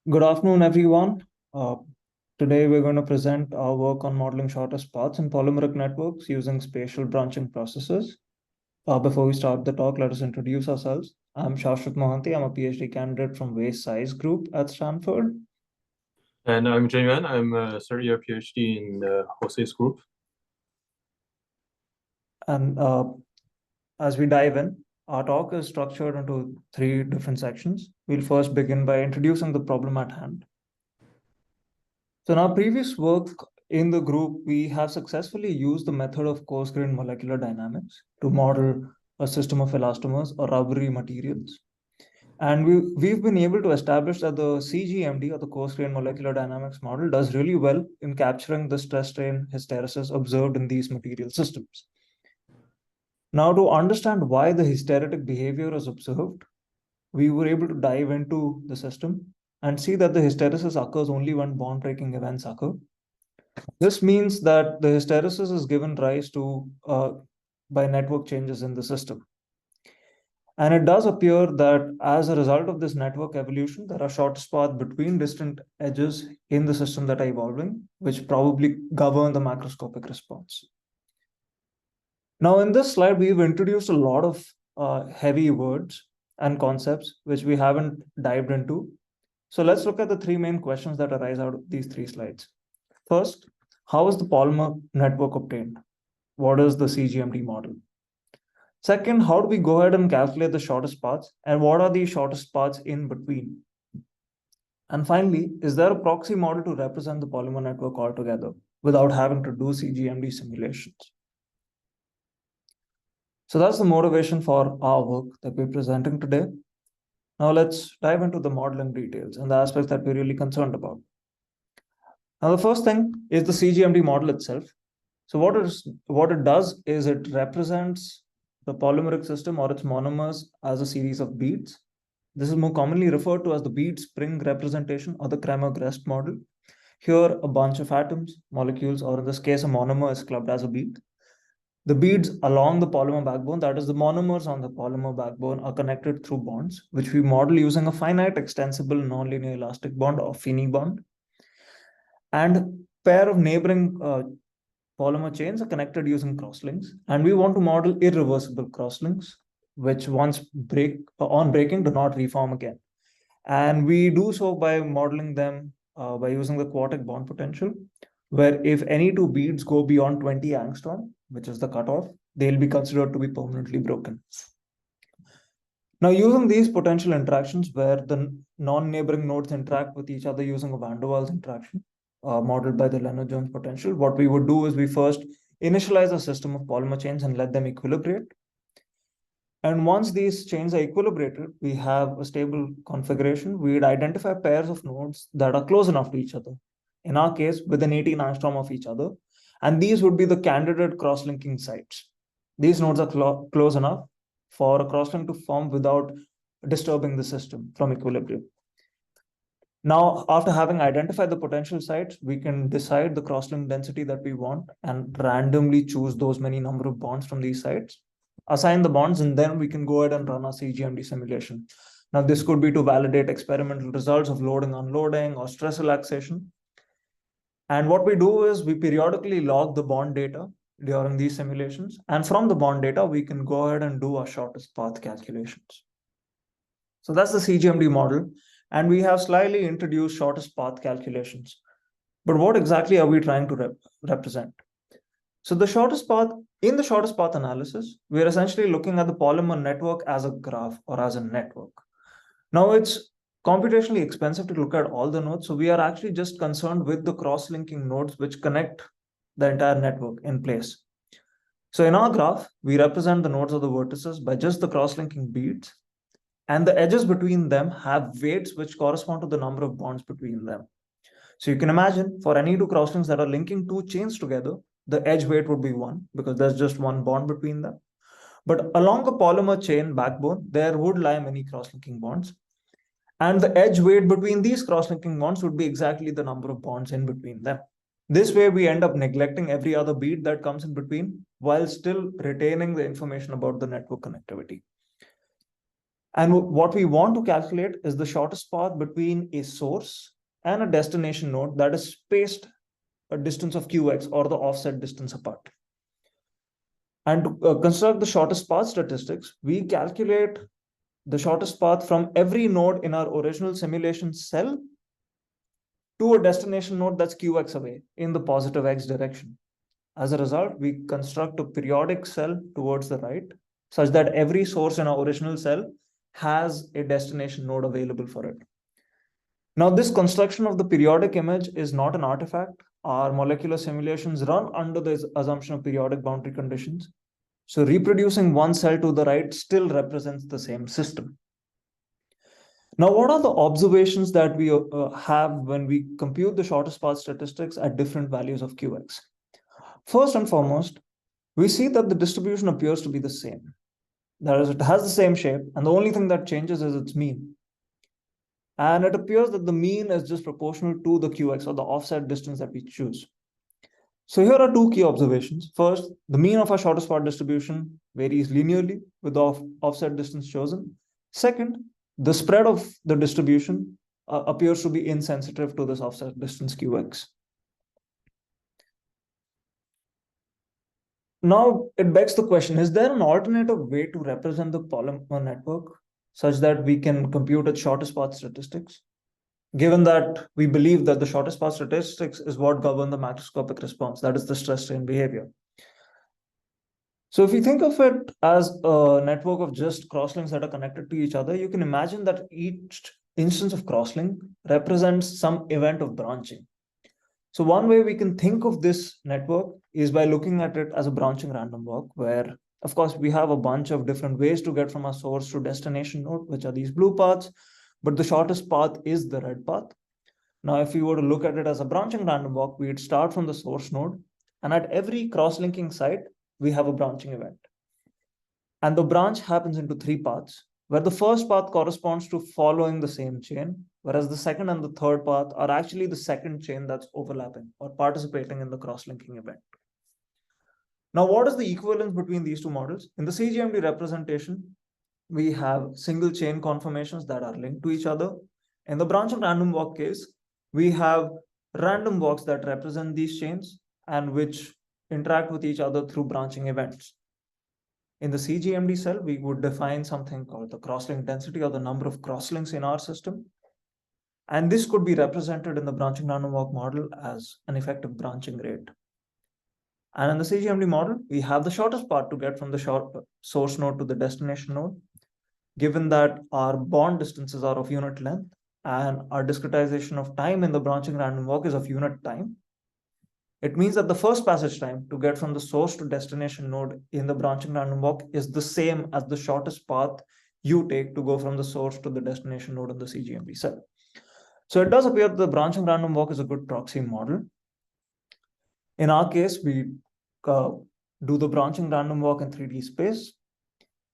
Good afternoon, everyone. Uh, Today, we're going to present our work on modeling shortest paths in polymeric networks using spatial branching processes. Before we start the talk, let us introduce ourselves. I'm Shashwat Mohanty. I'm a PhD candidate from Waste Size Group at Stanford. And I'm Jayman. I'm a third year PhD in the Jose's group. And as we dive in, our talk is structured into three different sections. We'll first begin by introducing the problem at hand. So in our previous work in the group, we have successfully used the method of coarse-grained molecular dynamics to model a system of elastomers or rubbery materials. And we've been able to establish that the CGMD, or the coarse-grained molecular dynamics model, does really well in capturing the stress-strain hysteresis observed in these material systems. Now, to understand why the hysteretic behavior is observed, we were able to dive into the system and see that the hysteresis occurs only when bond-breaking events occur. This means that the hysteresis is given rise to by network changes in the system. And it does appear that as a result of this network evolution, there are shortest paths between distant edges in the system that are evolving, which probably govern the macroscopic response. Now, in this slide, we've introduced a lot of heavy words and concepts, which we haven't dived into. So let's look at the three main questions that arise out of these three slides. First, how is the polymer network obtained? What is the CGMD model? Second, how do we go ahead and calculate the shortest paths, and what are the shortest paths in between? And finally, is there a proxy model to represent the polymer network altogether without having to do CGMD simulations? So that's the motivation for our work that we're presenting today. Now let's dive into the modeling details and the aspects that we're really concerned about. Now, the first thing is the CGMD model itself. So what it does is it represents the polymeric system or its monomers as a series of beads. This is more commonly referred to as the bead spring representation or the Kramer-Grest model. Here, a bunch of atoms, molecules, or in this case, a monomer is clubbed as a bead. The beads along the polymer backbone, that is, the monomers on the polymer backbone, are connected through bonds, which we model using a finite extensible nonlinear elastic bond or FINI bond. And pair of neighboring polymer chains are connected using crosslinks. And we want to model irreversible crosslinks, which once on breaking do not reform again. And we do so by modeling them by using the quartic bond potential, where if any two beads go beyond 20 angstrom, which is the cutoff, they'll be considered to be permanently broken. Now, using these potential interactions where the non-neighboring nodes interact with each other using a van der Waals interaction, modeled by the Lennard-Jones potential, what we would do is we first initialize a system of polymer chains and let them equilibrate. And once these chains are equilibrated, we have a stable configuration. We'd identify pairs of nodes that are close enough to each other. In our case, within 18 angstrom of each other. And these would be the candidate cross-linking sites. These nodes are close enough for a crosslink to form without disturbing the system from equilibrium. Now, after having identified the potential sites, we can decide the crosslink density that we want and randomly choose those many number of bonds from these sites, assign the bonds, and then we can go ahead and run our CGMD simulation. Now, this could be to validate experimental results of loading, unloading, or stress relaxation. And what we do is we periodically log the bond data during these simulations. And from the bond data, we can go ahead and do our shortest path calculations. So that's the CGMD model. And we have slightly introduced shortest path calculations. But what exactly are we trying to represent? So the shortest path, in the shortest path analysis, we're essentially looking at the polymer network as a graph or as a network. Now it's computationally expensive to look at all the nodes. So we are actually just concerned with the cross-linking nodes which connect the entire network in place. So in our graph, we represent the nodes of the vertices by just the cross-linking beads. And the edges between them have weights which correspond to the number of bonds between them. So you can imagine for any two crosslinks that are linking two chains together, the edge weight would be 1 because there's just one bond between them. But along a polymer chain backbone, there would lie many cross-linking bonds. And the edge weight between these cross-linking bonds would be exactly the number of bonds in between them. This way, we end up neglecting every other bead that comes in between while still retaining the information about the network connectivity. And what we want to calculate is the shortest path between a source and a destination node that is spaced a distance of qx, or the offset distance apart. And to construct the shortest path statistics, we calculate the shortest path from every node in our original simulation cell to a destination node that's qx away in the positive x direction. As a result, we construct a periodic cell towards the right, such that every source in our original cell has a destination node available for it. Now, this construction of the periodic image is not an artifact. Our molecular simulations run under the assumption of periodic boundary conditions. So reproducing one cell to the right still represents the same system. Now, what are the observations that we have when we compute the shortest path statistics at different values of qx? First and foremost, we see that the distribution appears to be the same. That is, it has the same shape, and the only thing that changes is its mean. And it appears that the mean is just proportional to the qx, or the offset distance that we choose. So here are two key observations. First, the mean of our shortest path distribution varies linearly with the offset distance chosen. Second, the spread of the distribution appears to be insensitive to this offset distance qx. Now, it begs the question, is there an alternative way to represent the polymer network such that we can compute its shortest path statistics? Given that we believe that the shortest path statistics is what govern the macroscopic response, that is the stress strain behavior. So if you think of it as a network of just crosslinks that are connected to each other, you can imagine that each instance of crosslink represents some event of branching. So one way we can think of this network is by looking at it as a branching random walk, where, of course, we have a bunch of different ways to get from our source to destination node, which are these blue paths, but the shortest path is the red path. Now, if we were to look at it as a branching random walk, we'd start from the source node, and at every cross-linking site, we have a branching event. And the branch happens into three paths, where the first path corresponds to following the same chain, whereas the second and the third path are actually the second chain that's overlapping or participating in the cross-linking event. Now, what is the equivalence between these two models? In the CGMD representation, we have single chain conformations that are linked to each other. In the branching random walk case, we have random walks that represent these chains and which interact with each other through branching events. In the CGMD cell, we would define something called the crosslink density, or the number of crosslinks in our system. And this could be represented in the branching random walk model as an effective branching rate. And in the CGMD model, we have the shortest path to get from the source node to the destination node, given that our bond distances are of unit length and our discretization of time in the branching random walk is of unit time. It means that the first passage time to get from the source to destination node in the branching random walk is the same as the shortest path you take to go from the source to the destination node in the CGMD cell. So it does appear that the branching random walk is a good proxy model. In our case, we do the branching random walk in 3D space,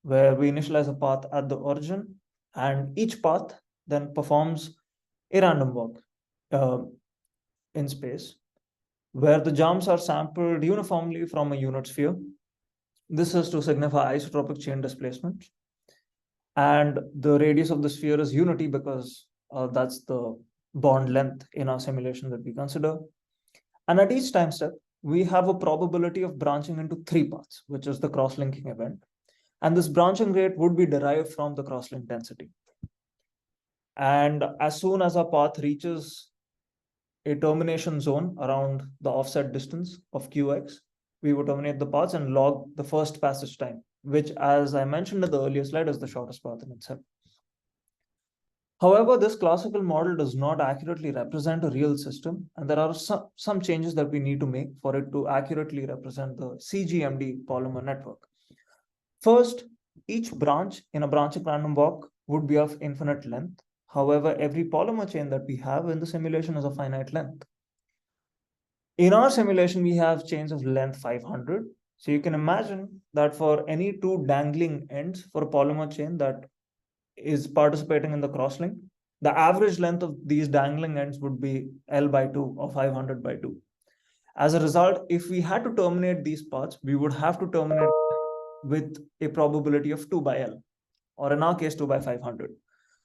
where we initialize a path at the origin, and each path then performs a random walk in space, where the jumps are sampled uniformly from a unit sphere. This is to signify isotropic chain displacement. And the radius of the sphere is unity because that's the bond length in our simulation that we consider. And at each time step, we have a probability of branching into three paths, which is the cross-linking event. And this branching rate would be derived from the crosslink density. And as soon as our path reaches a termination zone around the offset distance of qx, we would terminate the paths and log the first passage time, which, as I mentioned in the earlier slide, is the shortest path in itself. However, this classical model does not accurately represent a real system, and there are some changes that we need to make for it to accurately represent the CGMD polymer network. First, each branch in a branching random walk would be of infinite length. However, every polymer chain that we have in the simulation is of finite length. In our simulation, we have chains of length 500. So you can imagine that for any two dangling ends for a polymer chain that is participating in the crosslink, the average length of these dangling ends would be L by 2 or 500 by 2. As a result, if we had to terminate these paths, we would have to terminate with a probability of 2 by L. or in our case, 2 by 500.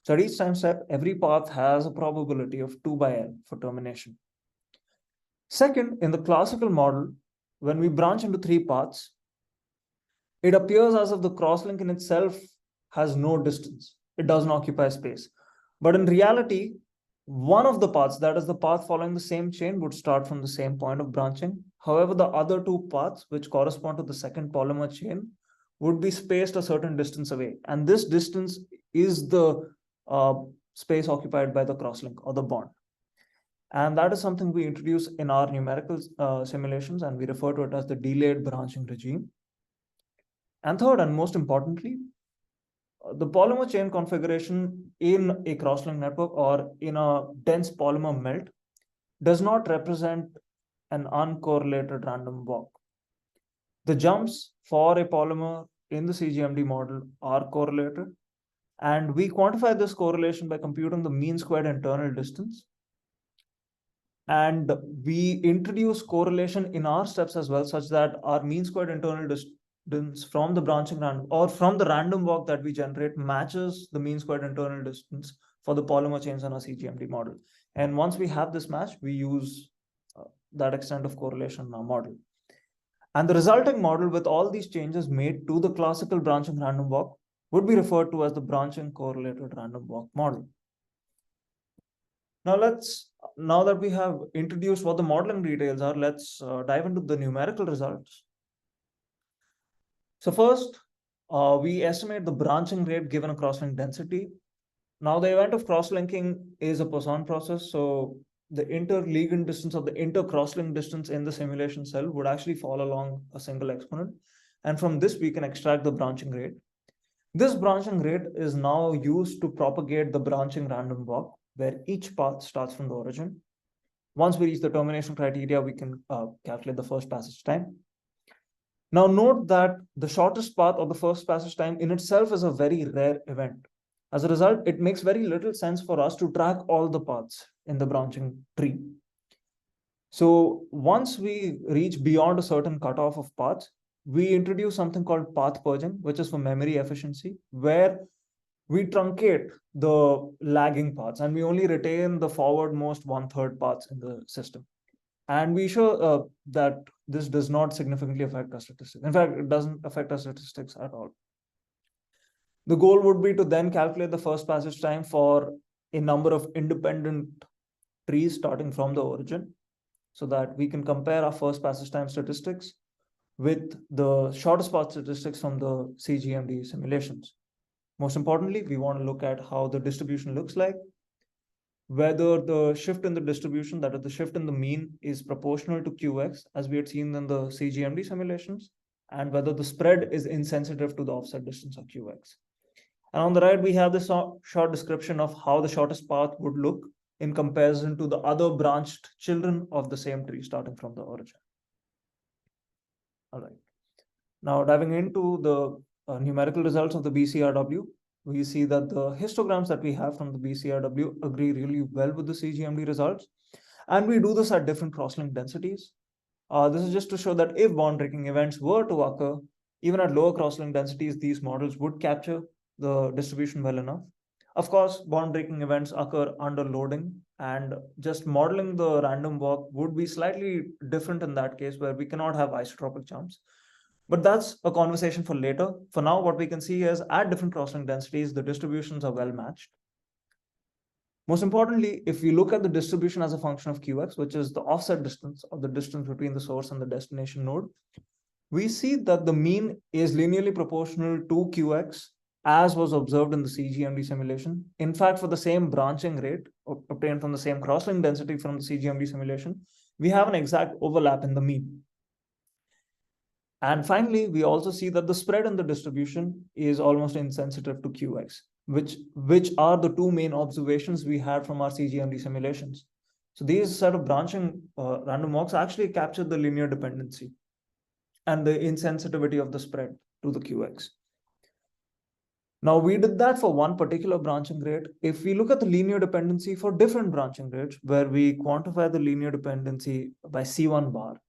So at each time step, every path has a probability of 2 by L for termination. Second, in the classical model, when we branch into 3 paths, it appears as if the crosslink in itself has no distance. It doesn't occupy space. But in reality, one of the paths, that is the path following the same chain, would start from the same point of branching. However, the other 2 paths, which correspond to the second polymer chain, would be spaced a certain distance away. And this distance is the space occupied by the crosslink or the bond. And that is something we introduce in our numerical simulations, and we refer to it as the delayed branching regime. And third, and most importantly, the polymer chain configuration in a crosslink network or in a dense polymer melt does not represent an uncorrelated random walk. The jumps for a polymer in the CGMD model are correlated, and we quantify this correlation by computing the mean squared internal distance. And we introduce correlation in our steps as well, such that our mean squared internal distance from the branching random or from the random walk that we generate matches the mean squared internal distance for the polymer chains on our CGMD model. And once we have this match, we use that extent of correlation in our model. And the resulting model with all these changes made to the classical branching random walk would be referred to as the branching correlated random walk model. Now that we have introduced what the modeling details are, let's dive into the numerical results. So first, we estimate the branching rate given a crosslink density. Now the event of crosslinking is a Poisson process, so the interligand distance of the inter-crosslink distance in the simulation cell would actually fall along a single exponent. And from this, we can extract the branching rate. This branching rate is now used to propagate the branching random walk, where each path starts from the origin. Once we reach the termination criteria, we can calculate the first passage time. Now note that the shortest path or the first passage time in itself is a very rare event. As a result, it makes very little sense for us to track all the paths in the branching tree. So once we reach beyond a certain cutoff of paths, we introduce something called path purging, which is for memory efficiency, where we truncate the lagging paths and we only retain the forwardmost 1/3 paths in the system. And we show that this does not significantly affect our statistics. In fact, it doesn't affect our statistics at all. The goal would be to then calculate the first passage time for a number of independent trees starting from the origin, so that we can compare our first passage time statistics with the shortest path statistics from the CGMD simulations. Most importantly, we want to look at how the distribution looks like, whether the shift in the distribution, that is the shift in the mean, is proportional to QX as we had seen in the CGMD simulations, and whether the spread is insensitive to the offset distance of QX. And on the right, we have this short description of how the shortest path would look in comparison to the other branched children of the same tree starting from the origin. All right. Now diving into the numerical results of the BCRW, we see that the histograms that we have from the BCRW agree really well with the CGMD results. And we do this at different crosslink densities. This is just to show that if bond breaking events were to occur, even at lower crosslink densities, these models would capture the distribution well enough. Of course, bond breaking events occur under loading, and just modeling the random walk would be slightly different in that case, where we cannot have isotropic jumps. But that's a conversation for later. For now, what we can see is at different crosslink densities, the distributions are well matched. Most importantly, if we look at the distribution as a function of QX, which is the offset distance or the distance between the source and the destination node, we see that the mean is linearly proportional to QX as was observed in the CGMD simulation. In fact, for the same branching rate obtained from the same crosslink density from the CGMD simulation, we have an exact overlap in the mean. And finally, we also see that the spread in the distribution is almost insensitive to QX, which are the two main observations we had from our CGMD simulations. So these set of branching random walks actually capture the linear dependency and the insensitivity of the spread to the QX. Now, we did that for one particular branching rate. If we look at the linear dependency for different branching rates, where we quantify the linear dependency by C1 bar,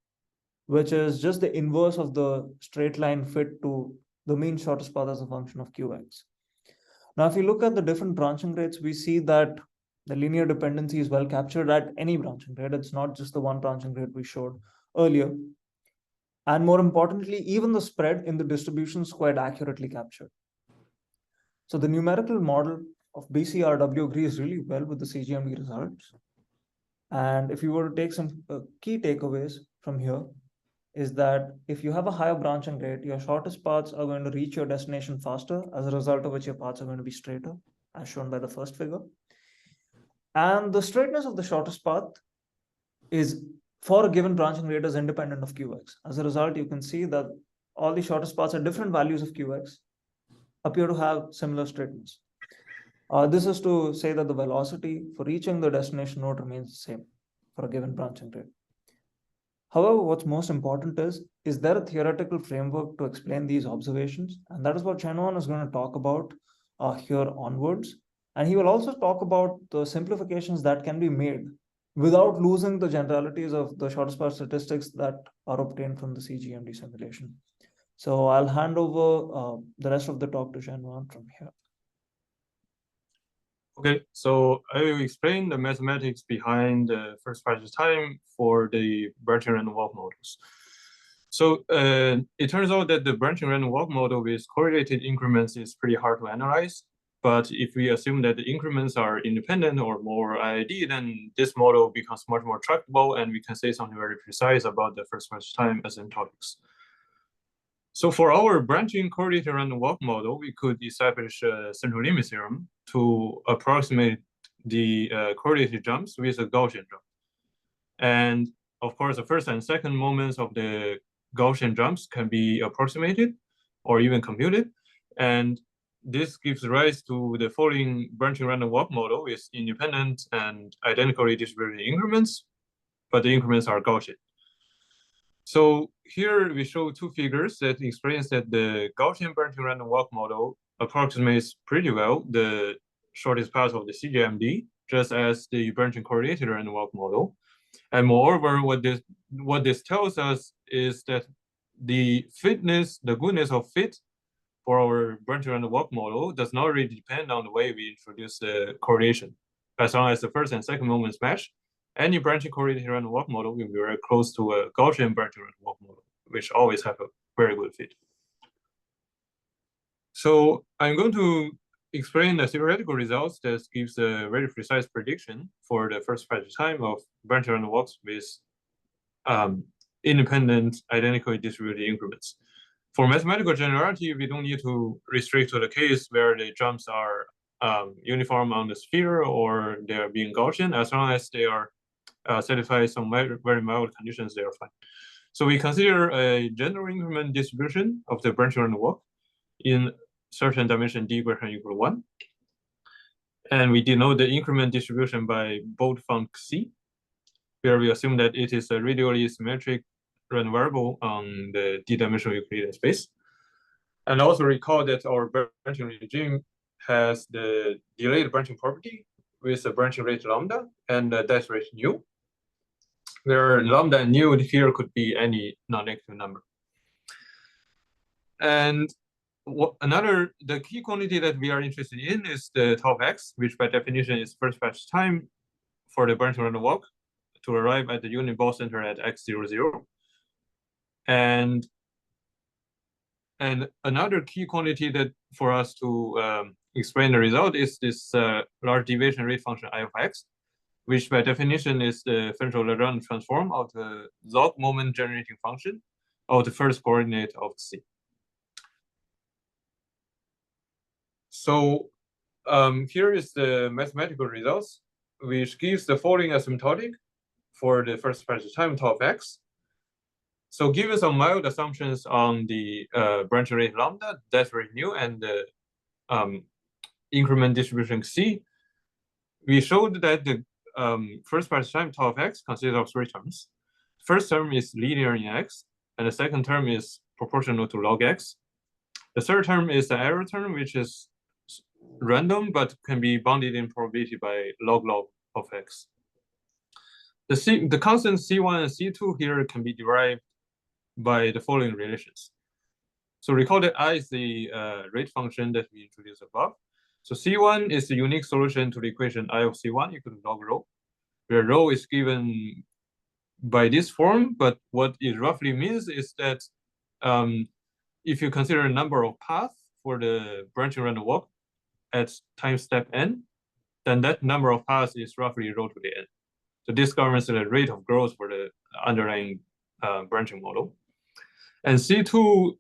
which is just the inverse of the straight line fit to the mean shortest path as a function of QX. Now, if you look at the different branching rates, we see that the linear dependency is well captured at any branching rate. It's not just the one branching rate we showed earlier. And more importantly, even the spread in the distribution is quite accurately captured. So the numerical model of BCRW agrees really well with the CGMD results. And if you were to take some key takeaways from here, is that if you have a higher branching rate, your shortest paths are going to reach your destination faster, as a result of which your paths are going to be straighter, as shown by the first figure. And the straightness of the shortest path is for a given branching rate is independent of QX. As a result, you can see that all the shortest paths at different values of QX appear to have similar straightness. This is to say that the velocity for reaching the destination node remains the same for a given branching rate. However, what's most important is there a theoretical framework to explain these observations? And that is what Chenwan is going to talk about here onwards. And he will also talk about the simplifications that can be made without losing the generalities of the shortest path statistics that are obtained from the CGMD simulation. So I'll hand over the rest of the talk to Chenwan from here. Okay, so I will explain the mathematics behind the first spatial time for the branching random walk models. So it turns out that the branching random walk model with correlated increments is pretty hard to analyze. But if we assume that the increments are independent or more IID, then this model becomes much more tractable, and we can say something very precise about the first spatial time asymptotics. So for our branching correlated random walk model, we could establish a central limit theorem to approximate the correlated jumps with a Gaussian jump. And of course, the first and second moments of the Gaussian jumps can be approximated or even computed. And this gives rise to the following branching random walk model with independent and identically distributed increments, but the increments are Gaussian. So here we show two figures that explains that the Gaussian branching random walk model approximates pretty well the shortest path of the CGMD, just as the branching correlated random walk model. And moreover, what this tells us is that the goodness of fit for our branching random walk model does not really depend on the way we introduce the correlation. As long as the first and second moments match, any branching correlated random walk model will be very close to a Gaussian branching random walk model, which always have a very good fit. So I'm going to explain the theoretical results that gives a very precise prediction for the first spatial time of branching random walks with independent, identically distributed increments. For mathematical generality, we don't need to restrict to the case where the jumps are uniform on the sphere or they are being Gaussian. As long as they are satisfy some very mild conditions, they are fine. So we consider a general increment distribution of the branching random walk in certain dimension d greater than or equal to 1. And we denote the increment distribution by bold func c, where we assume that it is a radially symmetric random variable on the d-dimensional Euclidean space. And also recall that our branching regime has the delayed branching property with a branching rate lambda and a death rate nu, where lambda and nu here could be any non-negative number. And the key quantity that we are interested in is the tau of x, which by definition is first spatial time for the branching random walk to arrive at the unit ball center at x00. And another key quantity that for us to explain the result is this large deviation rate function I of x, which by definition is the central Lagrange transform of the log moment generating function of the first coordinate of C. So here is the mathematical results, which gives the following asymptotic for the first spatial time tau of x. So given some mild assumptions on the branching rate lambda, death rate nu, and the increment distribution c, we showed that the first spatial time tau of x consists of three terms. First term is linear in x, and the second term is proportional to log x. The third term is the error term, which is random, but can be bounded in probability by log of x. The constant c1 and c2 here can be derived by the following relations. So recall that I is the rate function that we introduced above. So C1 is the unique solution to the equation I of C1 equal to log rho, where rho is given by this form, but what it roughly means is that if you consider a number of paths for the branching random walk at time step n, then that number of paths is roughly rho to the n. So this governs the rate of growth for the underlying branching model. And C2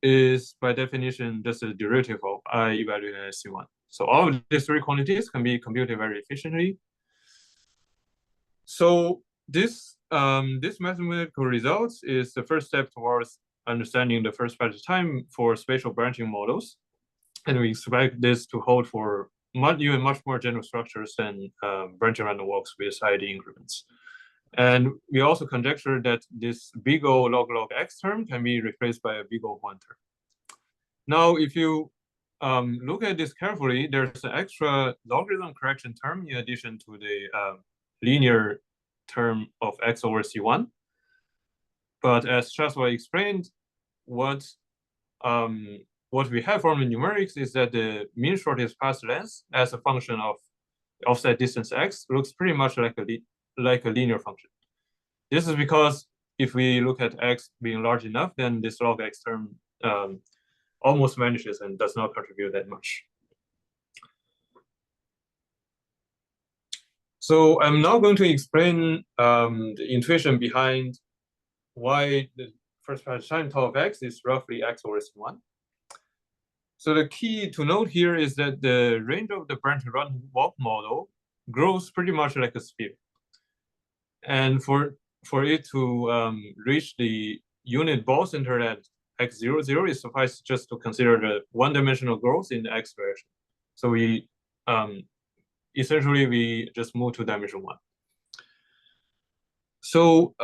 is by definition just a derivative of I evaluated as C1. So all of these three quantities can be computed very efficiently. So this mathematical results is the first step towards understanding the first Spatial time for spatial branching models. And we expect this to hold for even much more general structures than branching random walks with ID increments. And we also conjecture that this big O log x term can be replaced by a big O 1 term. Now, if you look at this carefully, there's an extra logarithm correction term in addition to the linear term of x over C1. But as Shaswa explained, what we have from the numerics is that the mean shortest path length as a function of offset distance x looks pretty much like a linear function. This is because if we look at x being large enough, then this log x term almost vanishes and does not contribute that much. So I'm now going to explain the intuition behind why the first Spatial time tau of x is roughly x over C1. So the key to note here is that the range of the branching random walk model grows pretty much like a sphere. And for it to reach the unit ball center at x0, 0, it suffices just to consider the one-dimensional growth in the x direction. So we essentially we just move to dimension 1. So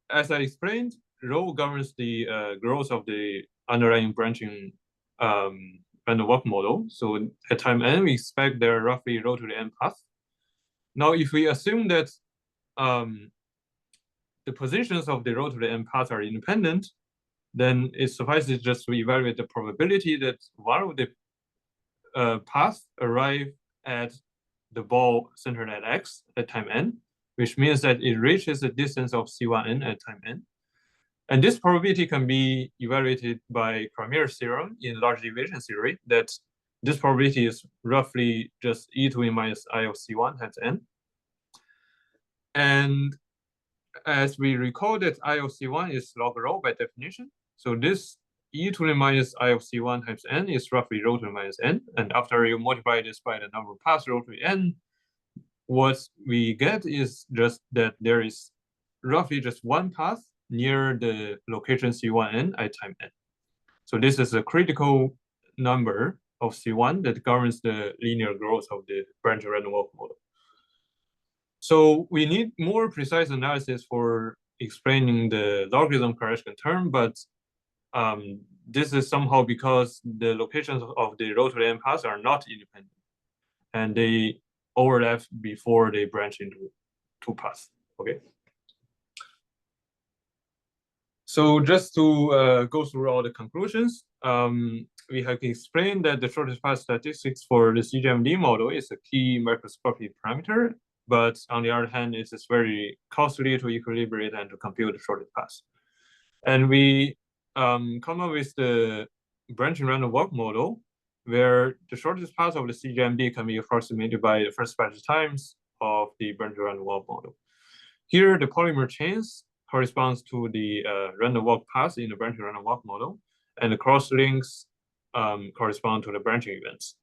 as I explained, rho governs the growth of the underlying branching random walk model. So at time n, we expect there are roughly rho to the n paths. Now, if we assume that the positions of the rho to the n paths are independent, then it suffices just to evaluate the probability that one of the paths arrive at the ball centered at x at time n, which means that it reaches a distance of C1n at time n. And this probability can be evaluated by Cramer's theorem in large deviation theory, that this probability is roughly just e to the minus I of C1 times n. And as we recall that I of C1 is log rho by definition, so this e to the minus I of C1 times n is roughly rho to the minus n. And after you multiply this by the number of paths rho to the n, what we get is just that there is roughly just one path near the location C1n at time n. So this is a critical number of C1 that governs the linear growth of the branching random walk model. So we need more precise analysis for explaining the logarithm correction term, but this is somehow because the locations of the rho to the n paths are not independent, and they overlap before they branch into two paths. Okay. So just to go through all the conclusions, we have explained that the shortest path statistics for the CGMD model is a key microscopic parameter, but on the other hand, it is very costly to equilibrate and to compute the shortest path. And we come up with the branching random walk model, where the shortest path of the CGMD can be approximated by the first Spatial times of the branching random walk model. Here, the polymer chains corresponds to the random walk path in the branching random walk model, and the crosslinks correspond to the branching events.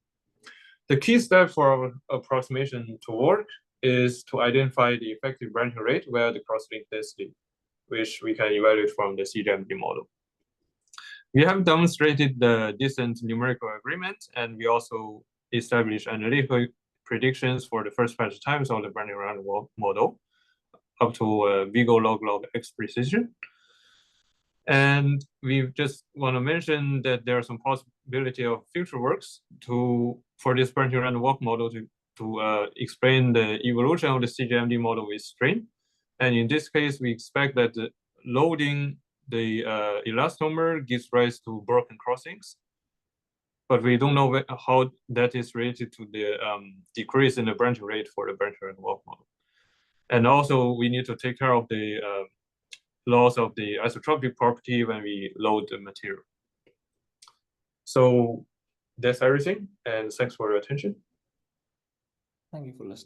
The key step for our approximation to work is to identify the effective branching rate via the crosslink density, which we can evaluate from the CGMD model. We have demonstrated the decent numerical agreement, and we also established analytical predictions for the first Spatial times of the branching random walk model up to big O log x precision. And we just want to mention that there are some possibility of future works for this branching random walk model to explain the evolution of the CGMD model with strain. And in this case, we expect that loading the elastomer gives rise to broken crossings. but we don't know how that is related to the decrease in the branching rate for the branching random walk model. And also we need to take care of the loss of the isotropic property when we load the material. So that's everything, and thanks for your attention. Thank you for listening.